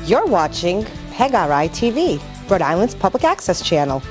You're watching PEGRI TV, Rhode Island's public access channel.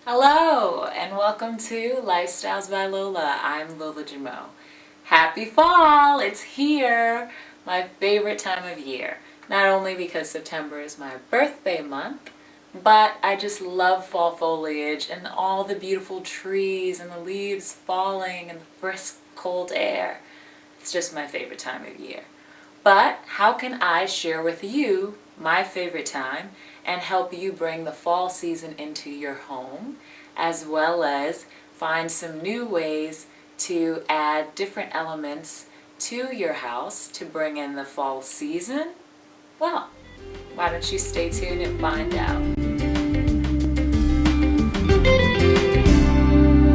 Hello and welcome to Lifestyles by Lola. I'm Lola Jamo. Happy fall! It's here! My favorite time of year. Not only because September is my birthday month, but I just love fall foliage and all the beautiful trees and the leaves falling and the brisk cold air. It's just my favorite time of year. But how can I share with you my favorite time and help you bring the fall season into your home, as well as find some new ways to add different elements to your house to bring in the fall season? Well, why don't you stay tuned and find out.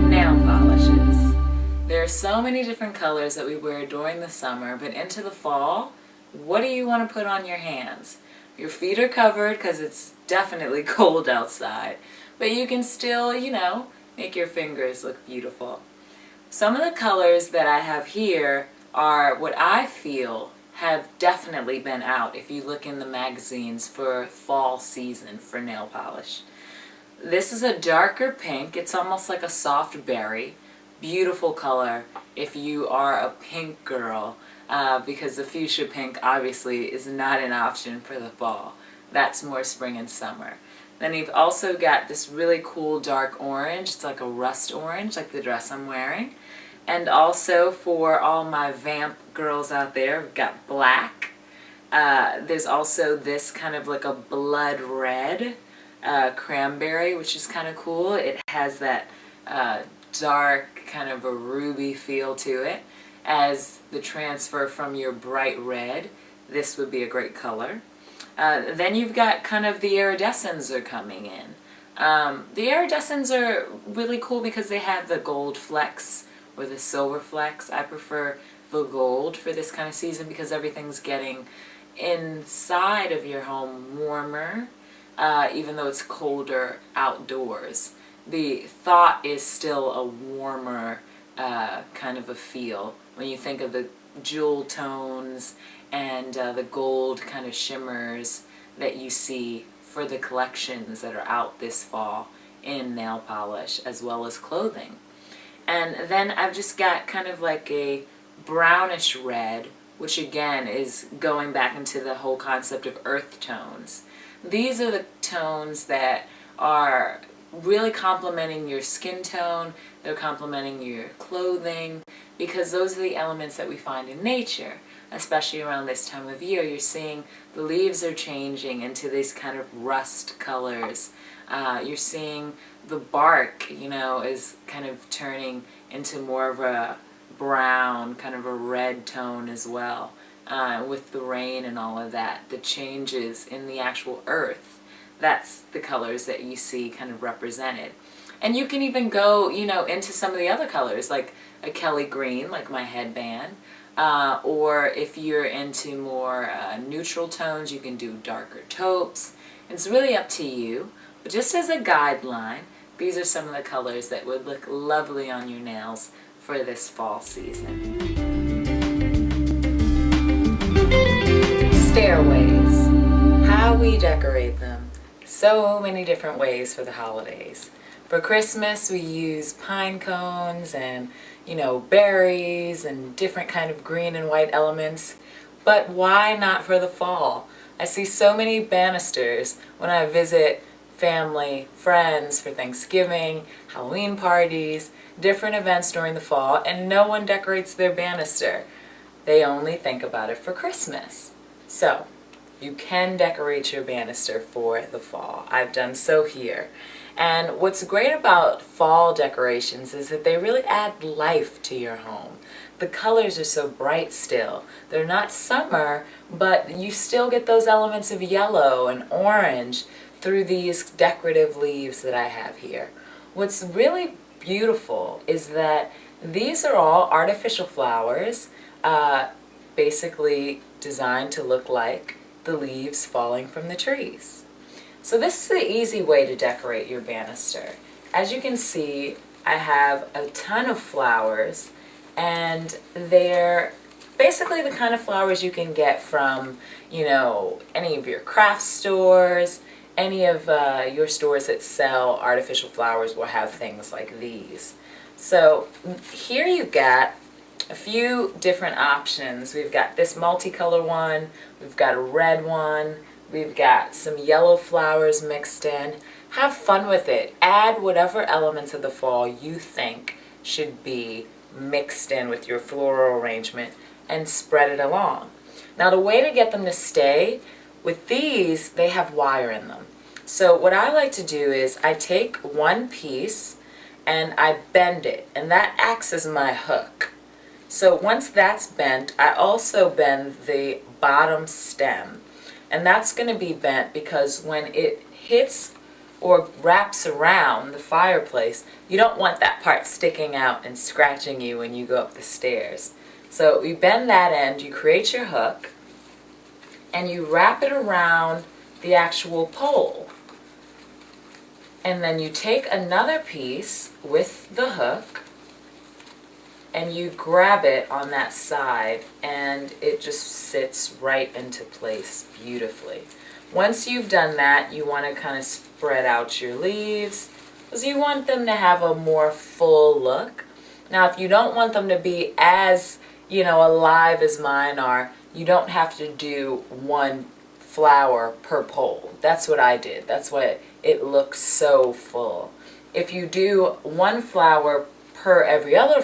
Nail polishes. There are so many different colors that we wear during the summer, but into the fall, what do you want to put on your hands? Your feet are covered because it's definitely cold outside, but you can still, make your fingers look beautiful. Some of the colors that I have here are what I feel have definitely been out if you look in the magazines for fall season for nail polish. This is a darker pink. It's almost like a soft berry. Beautiful color if you are a pink girl. Because the fuchsia pink obviously is not an option for the fall. That's more spring and summer. Then you've also got this really cool dark orange. It's like a rust orange, like the dress I'm wearing. And also for all my vamp girls out there, we've got black. There's also this kind of like a blood red cranberry, which is kind of cool. It has that dark kind of a ruby feel to it. As the transfer from your bright red, this would be a great color. Then you've got kind of the iridescents are coming in. The iridescents are really cool because they have the gold flecks or the silver flecks. I prefer the gold for this kind of season because everything's getting inside of your home warmer, even though it's colder outdoors. The thought is still a warmer kind of a feel when you think of the jewel tones and the gold kind of shimmers that you see for the collections that are out this fall in nail polish as well as clothing. And then I've just got kind of like a brownish red, which again is going back into the whole concept of earth tones. These are the tones that are really complementing your skin tone, they're complementing your clothing, because those are the elements that we find in nature, especially around this time of year. You're seeing the leaves are changing into these kind of rust colors. You're seeing the bark, is kind of turning into more of a brown, kind of a red tone as well, with the rain and all of that, the changes in the actual earth. That's the colors that you see kind of represented. And you can even go, into some of the other colors, like a Kelly green, like my headband. Or if you're into more neutral tones, you can do darker taupes. It's really up to you. But just as a guideline, these are some of the colors that would look lovely on your nails for this fall season. Stairways. How we decorate them. So many different ways for the holidays. For Christmas, we use pine cones and, berries and different kind of green and white elements. But why not for the fall? I see so many banisters when I visit family, friends for Thanksgiving, Halloween parties, different events during the fall, and no one decorates their banister. They only think about it for Christmas. So, you can decorate your banister for the fall. I've done so here. And what's great about fall decorations is that they really add life to your home. The colors are so bright still. They're not summer, but you still get those elements of yellow and orange through these decorative leaves that I have here. What's really beautiful is that these are all artificial flowers, basically designed to look like the leaves falling from the trees. So this is the easy way to decorate your banister. As you can see, I have a ton of flowers, and they're basically the kind of flowers you can get from, any of your craft stores. Any of your stores that sell artificial flowers will have things like these. So here you've got a few different options. We've got this multicolor one, we've got a red one, we've got some yellow flowers mixed in. Have fun with it. Add whatever elements of the fall you think should be mixed in with your floral arrangement and spread it along. Now the way to get them to stay, with these, they have wire in them. So what I like to do is I take one piece and I bend it, and that acts as my hook. So once that's bent, I also bend the bottom stem. And that's going to be bent because when it hits or wraps around the fireplace, you don't want that part sticking out and scratching you when you go up the stairs. So you bend that end, you create your hook, and you wrap it around the actual pole. And then you take another piece with the hook and you grab it on that side, and it just sits right into place beautifully. Once you've done that, you want to kind of spread out your leaves because you want them to have a more full look. Now if you don't want them to be as alive as mine are, you don't have to do one flower per pole. That's what I did. That's why it looks so full. If you do one flower per every other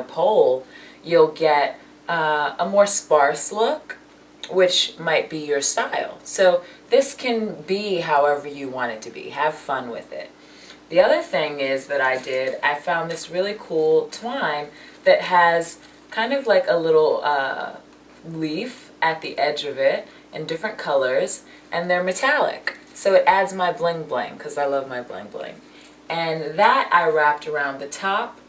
pole, you'll get a more sparse look, which might be your style. So this can be however you want it to be. Have fun with it. The other thing is that I found this really cool twine that has kind of like a little leaf at the edge of it in different colors, and they're metallic. So it adds my bling bling because I love my bling bling. And that I wrapped around the top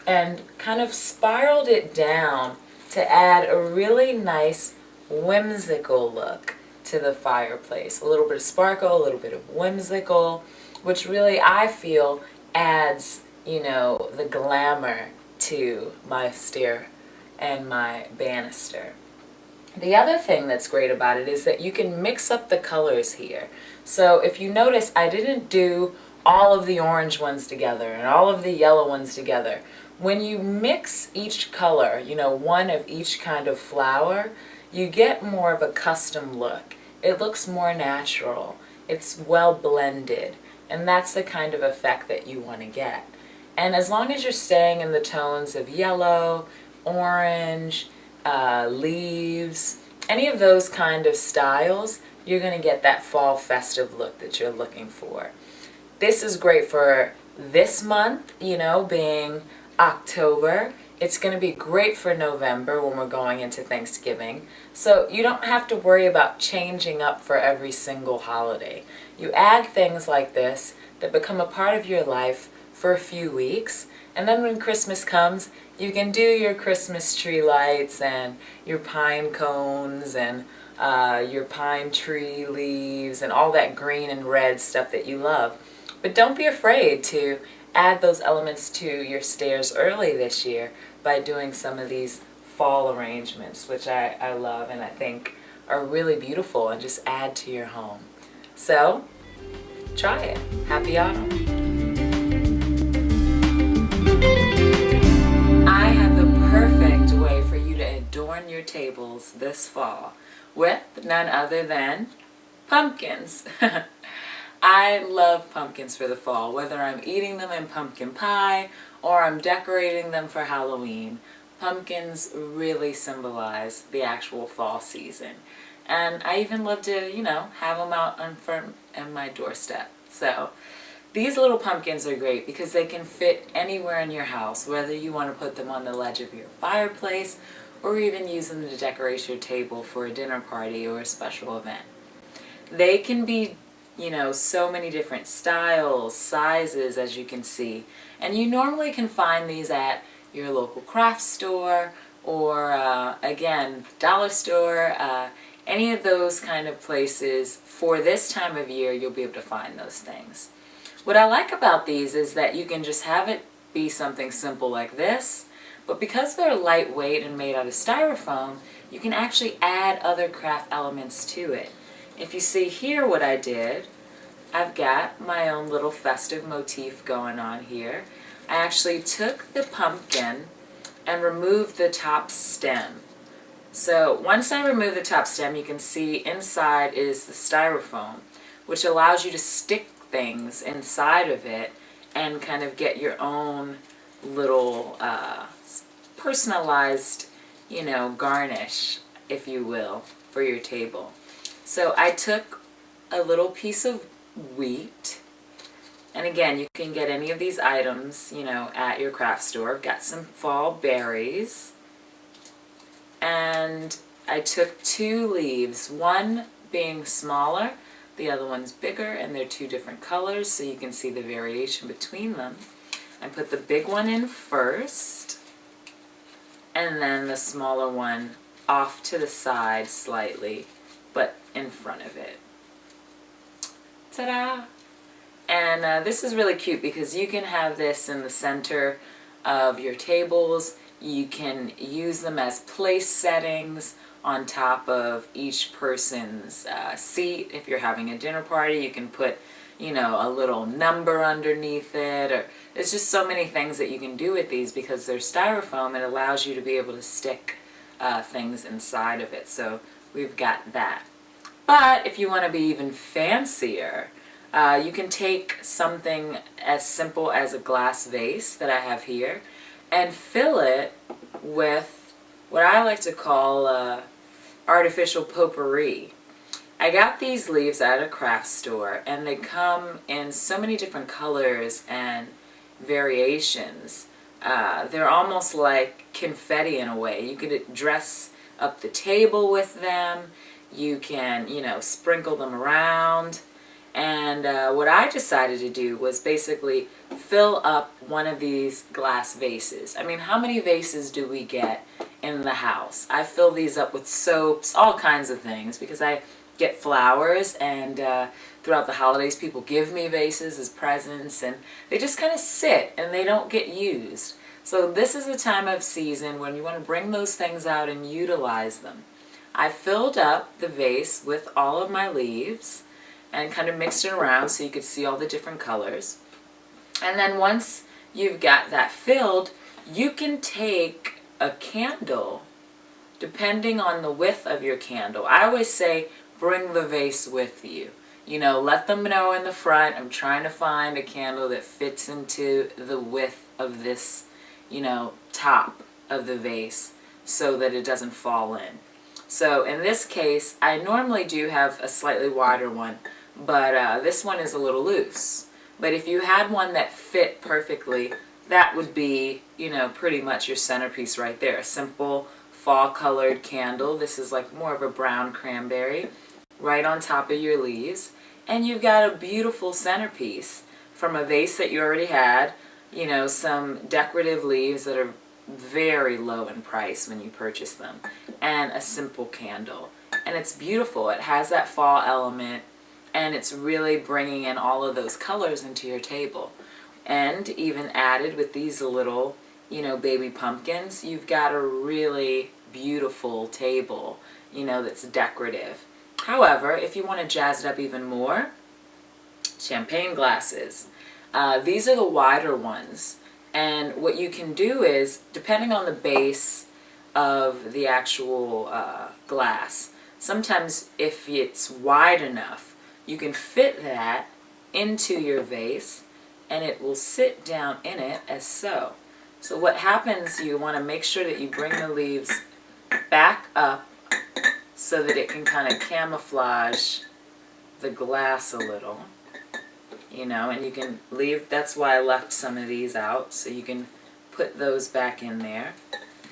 and kind of spiraled it down to add a really nice whimsical look to the fireplace. A little bit of sparkle, a little bit of whimsical, which really I feel adds, the glamour to my stair and my banister. The other thing that's great about it is that you can mix up the colors here. So if you notice, I didn't do all of the orange ones together and all of the yellow ones together. When you mix each color, one of each kind of flower, you get more of a custom look. It looks more natural. It's well blended. And that's the kind of effect that you want to get. And as long as you're staying in the tones of yellow, orange, leaves, any of those kind of styles, you're going to get that fall festive look that you're looking for. This is great for this month, being October. It's going to be great for November when we're going into Thanksgiving. So you don't have to worry about changing up for every single holiday. You add things like this that become a part of your life for a few weeks, and then when Christmas comes, you can do your Christmas tree lights and your pine cones and your pine tree leaves and all that green and red stuff that you love. But don't be afraid to add those elements to your stairs early this year by doing some of these fall arrangements, which I love and I think are really beautiful and just add to your home. So, try it. Happy autumn. I have the perfect way for you to adorn your tables this fall with none other than pumpkins. I love pumpkins for the fall, whether I'm eating them in pumpkin pie or I'm decorating them for Halloween. Pumpkins really symbolize the actual fall season. And I even love to, have them out on my doorstep. So These little pumpkins are great because they can fit anywhere in your house, whether you want to put them on the ledge of your fireplace or even use them to decorate your table for a dinner party or a special event. They can be, so many different styles, sizes, as you can see. And you normally can find these at your local craft store or, again, dollar store, any of those kind of places. For this time of year, you'll be able to find those things. What I like about these is that you can just have it be something simple like this, but because they're lightweight and made out of styrofoam, you can actually add other craft elements to it. If you see here what I did, I've got my own little festive motif going on here. I actually took the pumpkin and removed the top stem. So once I remove the top stem, you can see inside is the styrofoam, which allows you to stick things inside of it and kind of get your own little personalized, garnish, if you will, for your table. So I took a little piece of wheat, and again, you can get any of these items, at your craft store. I've got some fall berries, and I took 2 leaves, one being smaller, the other one's bigger, and they're 2 different colors, so you can see the variation between them. I put the big one in first, and then the smaller one off to the side slightly, but in front of it. Ta-da! And this is really cute because you can have this in the center of your tables. You can use them as place settings on top of each person's seat. If you're having a dinner party, you can put, a little number underneath it. Or there's just so many things that you can do with these because they're styrofoam. It allows you to be able to stick things inside of it. So we've got that. But if you want to be even fancier, you can take something as simple as a glass vase that I have here and fill it with what I like to call artificial potpourri. I got these leaves at a craft store, and they come in so many different colors and variations. They're almost like confetti in a way. You could dress up the table with them. You can, sprinkle them around. And what I decided to do was basically fill up one of these glass vases. I mean, how many vases do we get in the house? I fill these up with soaps, all kinds of things, because I get flowers, and throughout the holidays people give me vases as presents, and they just kind of sit and they don't get used. So this is a time of season when you want to bring those things out and utilize them. I filled up the vase with all of my leaves and kind of mixed it around so you could see all the different colors. And then once you've got that filled, you can take a candle, depending on the width of your candle. I always say bring the vase with you. Let them know in the front, I'm trying to find a candle that fits into the width of this, top of the vase so that it doesn't fall in. So in this case, I normally do have a slightly wider one, but this one is a little loose. But if you had one that fit perfectly, that would be, pretty much your centerpiece right there. A simple fall colored candle. This is like more of a brown cranberry right on top of your leaves. And you've got a beautiful centerpiece from a vase that you already had, some decorative leaves that are very low in price when you purchase them, and a simple candle. And it's beautiful. It has that fall element, and it's really bringing in all of those colors into your table. And even added with these little, baby pumpkins, you've got a really beautiful table, that's decorative. However, if you want to jazz it up even more, champagne glasses. These are the wider ones. And what you can do is, depending on the base of the actual glass, sometimes if it's wide enough, you can fit that into your vase and it will sit down in it as so. So what happens, you want to make sure that you bring the leaves back up so that it can kind of camouflage the glass a little. you know, and you can leave, that's why I left some of these out, so you can put those back in there.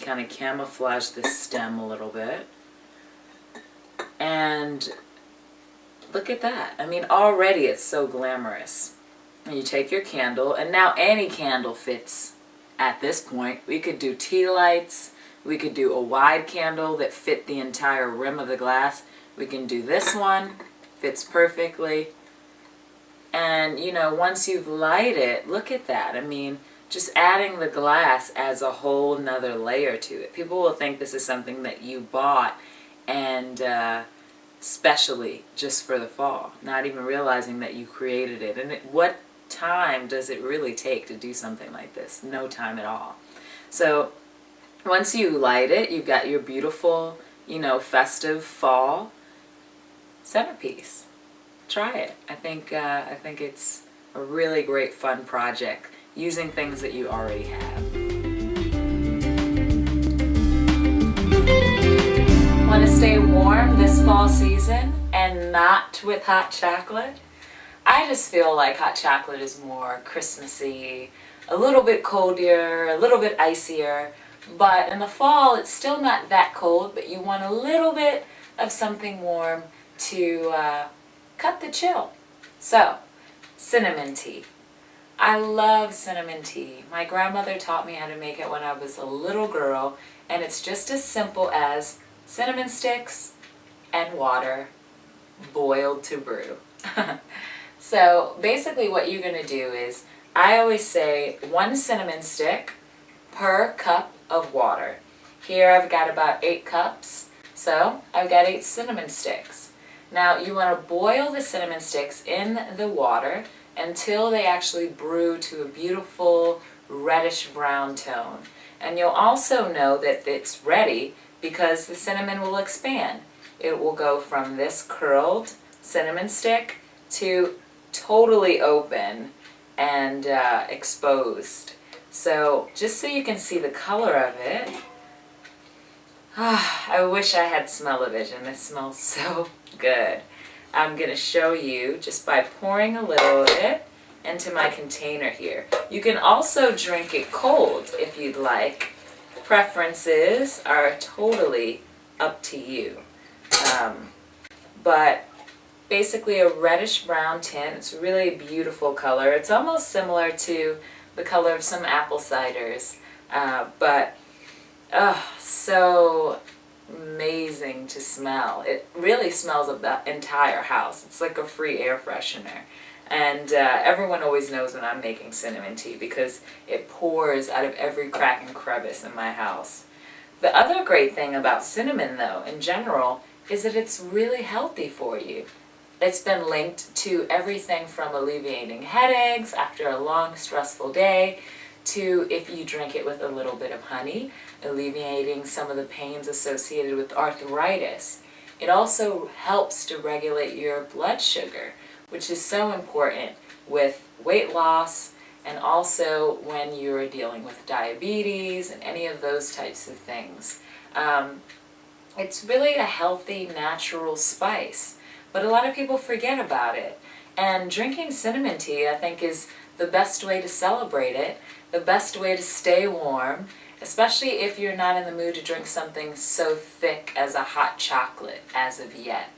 Kind of camouflage the stem a little bit. And look at that. I mean, already it's so glamorous. And you take your candle, and now any candle fits at this point. We could do tea lights. We could do a wide candle that fit the entire rim of the glass. We can do this one. Fits perfectly. And, you know, once you've lighted it, look at that. I mean, just adding the glass adds a whole nother layer to it. People will think this is something that you bought and specially just for the fall, not even realizing that you created it. And what time does it really take to do something like this? No time at all. So once you light it, you've got your beautiful, you know, festive fall centerpiece. Try it. I think it's a really great fun project using things that you already have. Want to stay warm this fall season and not with hot chocolate? I just feel like hot chocolate is more Christmassy, a little bit colder, a little bit icier, but in the fall it's still not that cold, but you want a little bit of something warm to cut the chill. So, cinnamon tea. I love cinnamon tea. My grandmother taught me how to make it when I was a little girl, and it's just as simple as cinnamon sticks and water boiled to brew. So basically what you're going to do is, I always say 1 cinnamon stick per cup of water. Here I've got about 8 cups, so I've got 8 cinnamon sticks. Now you want to boil the cinnamon sticks in the water until they actually brew to a beautiful reddish brown tone. And you'll also know that it's ready because the cinnamon will expand. It will go from this curled cinnamon stick to totally open and exposed. So just so you can see the color of it, I wish I had smell-o-vision. This smells so good. I'm going to show you just by pouring a little of it into my container here. You can also drink it cold if you'd like. Preferences are totally up to you. But basically a reddish brown tint. It's really a beautiful color. It's almost similar to the color of some apple ciders, but so amazing to smell. It really smells of the entire house. It's like a free air freshener. And everyone always knows when I'm making cinnamon tea because it pours out of every crack and crevice in my house. The other great thing about cinnamon, though, in general, is that it's really healthy for you. It's been linked to everything from alleviating headaches after a long, stressful day, to if you drink it with a little bit of honey, alleviating some of the pains associated with arthritis. It also helps to regulate your blood sugar, which is so important with weight loss and also when you're dealing with diabetes and any of those types of things. It's really a healthy, natural spice, but a lot of people forget about it. And drinking cinnamon tea, I think, is the best way to celebrate it, the best way to stay warm, especially if you're not in the mood to drink something so thick as a hot chocolate as of yet.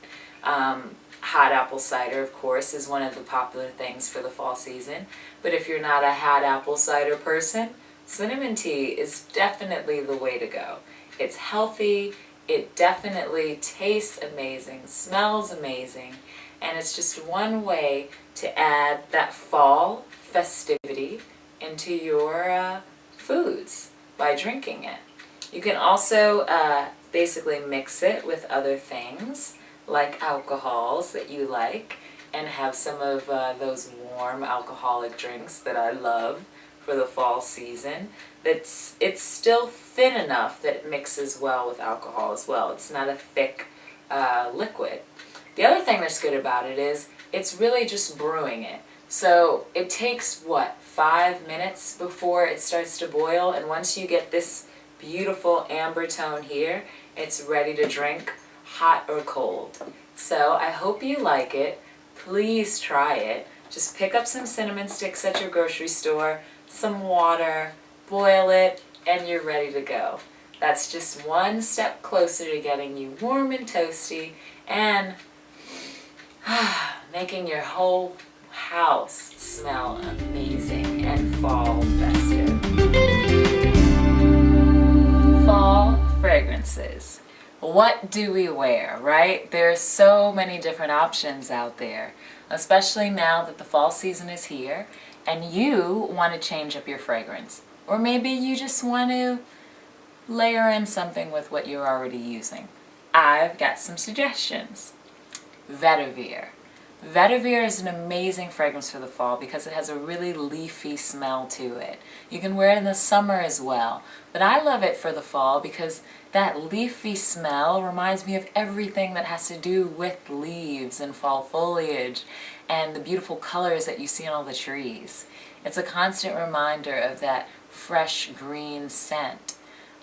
Hot apple cider, of course, is one of the popular things for the fall season, but if you're not a hot apple cider person, cinnamon tea is definitely the way to go. It's healthy, it definitely tastes amazing, smells amazing, and it's just one way to add that fall festivity into your foods by drinking it. You can also basically mix it with other things like alcohols that you like and have some of those warm alcoholic drinks that I love for the fall season. It's still thin enough that it mixes well with alcohol as well. It's not a thick liquid. The other thing that's good about it is it's really just brewing it. So it takes, 5 minutes before it starts to boil, and once you get this beautiful amber tone here, it's ready to drink, hot or cold. So I hope you like it. Please try it. Just pick up some cinnamon sticks at your grocery store, some water, boil it, and you're ready to go. That's just one step closer to getting you warm and toasty and making your whole house smell amazing and fall festive. Fall fragrances. What do we wear, right? There's so many different options out there, especially now that the fall season is here and you want to change up your fragrance. Or maybe you just want to layer in something with what you're already using. I've got some suggestions. Vetiver. Vetiver is an amazing fragrance for the fall because it has a really leafy smell to it. You can wear it in the summer as well, but I love it for the fall because that leafy smell reminds me of everything that has to do with leaves and fall foliage and the beautiful colors that you see on all the trees. It's a constant reminder of that fresh green scent.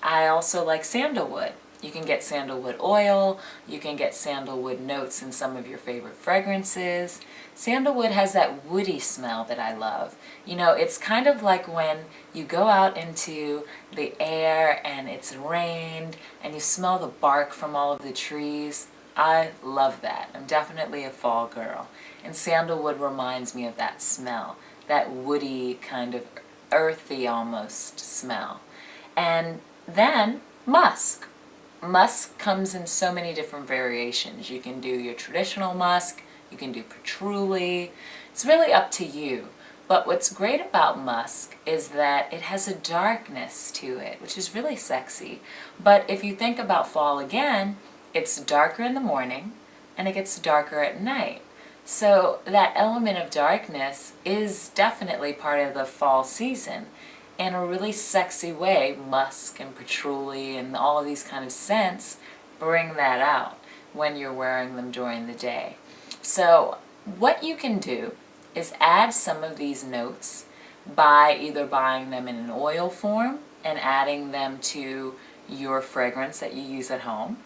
I also like sandalwood. You can get sandalwood oil, you can get sandalwood notes in some of your favorite fragrances. Sandalwood has that woody smell that I love. You know, it's kind of like when you go out into the air and it's rained and you smell the bark from all of the trees. I love that. I'm definitely a fall girl. And sandalwood reminds me of that smell, that woody kind of earthy almost smell. And then musk. Musk comes in so many different variations. You can do your traditional musk, you can do patchouli. It's really up to you. But what's great about musk is that it has a darkness to it, which is really sexy. But if you think about fall again, it's darker in the morning and it gets darker at night. So that element of darkness is definitely part of the fall season. In a really sexy way, musk and patchouli and all of these kind of scents bring that out when you're wearing them during the day. So what you can do is add some of these notes by either buying them in an oil form and adding them to your fragrance that you use at home,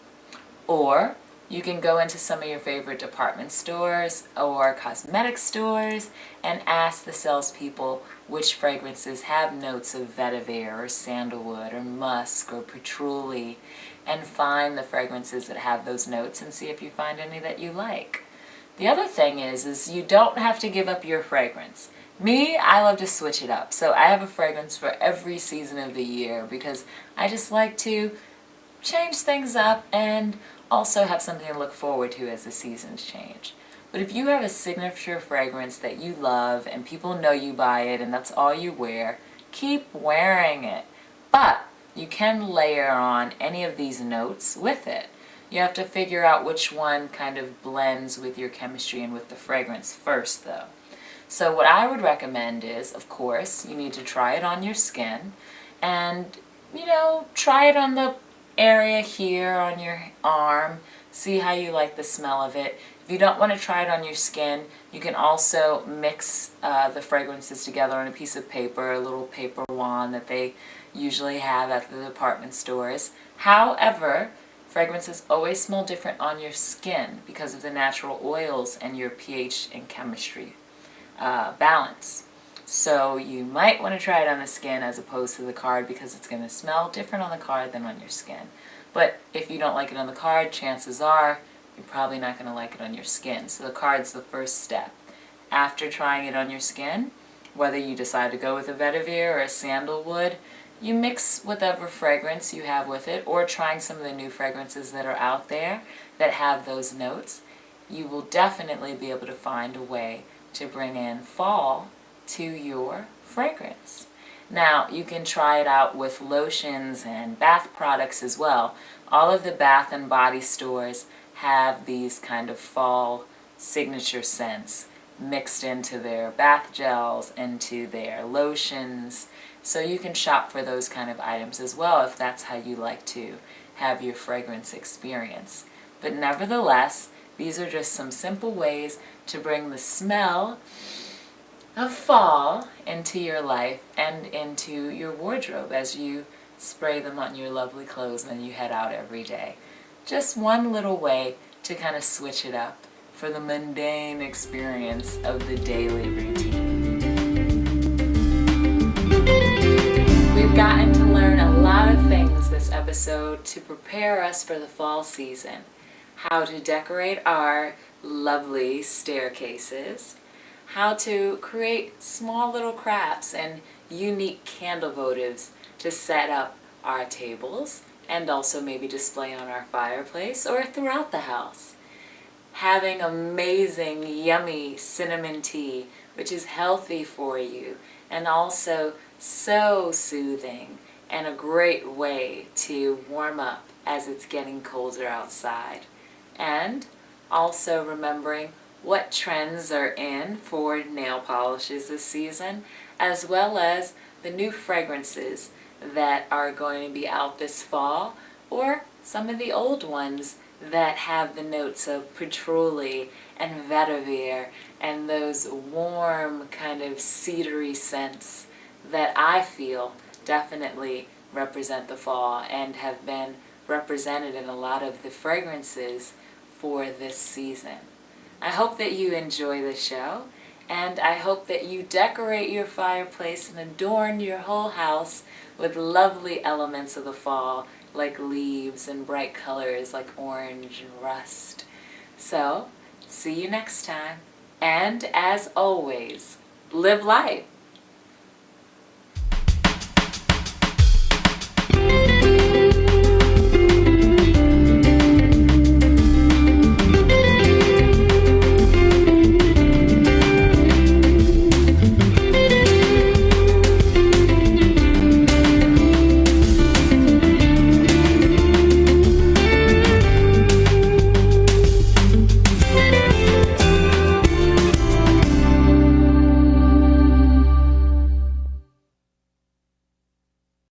or you can go into some of your favorite department stores or cosmetic stores and ask the salespeople which fragrances have notes of vetiver or sandalwood or musk or patchouli, and find the fragrances that have those notes and see if you find any that you like. The other thing is you don't have to give up your fragrance. Me, I love to switch it up. So I have a fragrance for every season of the year because I just like to change things up and also have something to look forward to as the seasons change. But if you have a signature fragrance that you love and people know you by it and that's all you wear, keep wearing it. But you can layer on any of these notes with it. You have to figure out which one kind of blends with your chemistry and with the fragrance first though. So what I would recommend is, of course, you need to try it on your skin and, try it on the area here on your arm, see how you like the smell of it. If you don't want to try it on your skin, you can also mix the fragrances together on a piece of paper, a little paper wand that they usually have at the department stores. However, fragrances always smell different on your skin because of the natural oils and your pH and chemistry balance. So you might want to try it on the skin as opposed to the card because it's going to smell different on the card than on your skin. But if you don't like it on the card, chances are you're probably not going to like it on your skin. So the card's the first step. After trying it on your skin, whether you decide to go with a vetiver or a sandalwood, you mix whatever fragrance you have with it, or trying some of the new fragrances that are out there that have those notes. You will definitely be able to find a way to bring in fall to your fragrance. Now, you can try it out with lotions and bath products as well. All of the bath and body stores have these kind of fall signature scents mixed into their bath gels, into their lotions. So you can shop for those kind of items as well if that's how you like to have your fragrance experience. But nevertheless, these are just some simple ways to bring the smell of fall into your life and into your wardrobe as you spray them on your lovely clothes when you head out every day. Just one little way to kind of switch it up for the mundane experience of the daily routine. We've gotten to learn a lot of things this episode to prepare us for the fall season. How to decorate our lovely staircases, how to create small little crafts and unique candle votives to set up our tables and also maybe display on our fireplace or throughout the house. Having amazing, yummy cinnamon tea, which is healthy for you and also so soothing and a great way to warm up as it's getting colder outside. And also remembering what trends are in for nail polishes this season, as well as the new fragrances that are going to be out this fall, or some of the old ones that have the notes of patchouli and vetiver and those warm kind of cedary scents that I feel definitely represent the fall and have been represented in a lot of the fragrances for this season. I hope that you enjoy the show, and I hope that you decorate your fireplace and adorn your whole house with lovely elements of the fall, like leaves and bright colors like orange and rust. So, see you next time. And as always, live life.